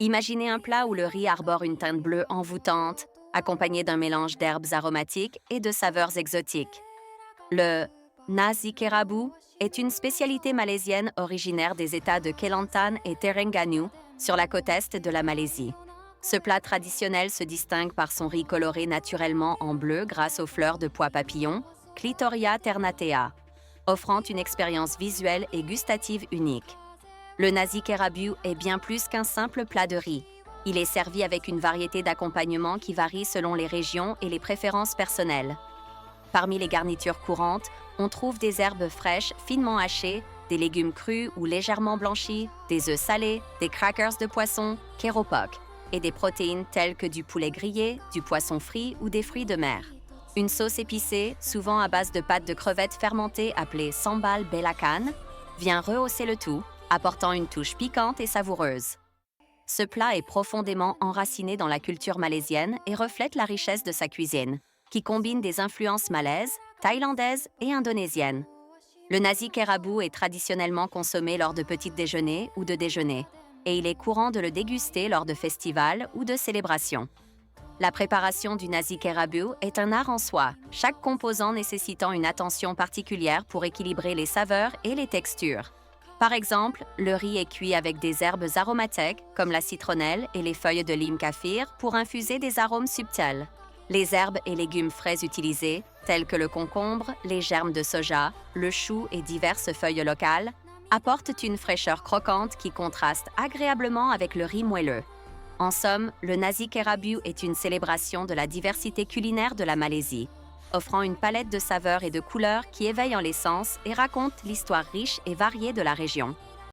Imaginez un plat où le riz arbore une teinte bleue envoûtante, accompagné d'un mélange d'herbes aromatiques et de saveurs exotiques. Le nasi kerabu est une spécialité malaisienne originaire des États de Kelantan et Terengganu, sur la côte est de la Malaisie. Ce plat traditionnel se distingue par son riz coloré naturellement en bleu grâce aux fleurs de pois papillon, Clitoria ternatea, offrant une expérience visuelle et gustative unique. Le nasi kerabu est bien plus qu'un simple plat de riz. Il est servi avec une variété d'accompagnements qui varient selon les régions et les préférences personnelles. Parmi les garnitures courantes, on trouve des herbes fraîches finement hachées, des légumes crus ou légèrement blanchis, des œufs salés, des crackers de poisson, keropok, et des protéines telles que du poulet grillé, du poisson frit ou des fruits de mer. Une sauce épicée, souvent à base de pâte de crevettes fermentées appelée sambal belacan, vient rehausser le tout, apportant une touche piquante et savoureuse. Ce plat est profondément enraciné dans la culture malaisienne et reflète la richesse de sa cuisine, qui combine des influences malaises, thaïlandaises et indonésiennes. Le nasi kerabu est traditionnellement consommé lors de petits déjeuners ou de déjeuners, et il est courant de le déguster lors de festivals ou de célébrations. La préparation du nasi kerabu est un art en soi, chaque composant nécessitant une attention particulière pour équilibrer les saveurs et les textures. Par exemple, le riz est cuit avec des herbes aromatiques comme la citronnelle et les feuilles de lime kaffir pour infuser des arômes subtils. Les herbes et légumes frais utilisés, tels que le concombre, les germes de soja, le chou et diverses feuilles locales, apportent une fraîcheur croquante qui contraste agréablement avec le riz moelleux. En somme, le nasi kerabu est une célébration de la diversité culinaire de la Malaisie, offrant une palette de saveurs et de couleurs qui éveillent en les sens et raconte l'histoire riche et variée de la région.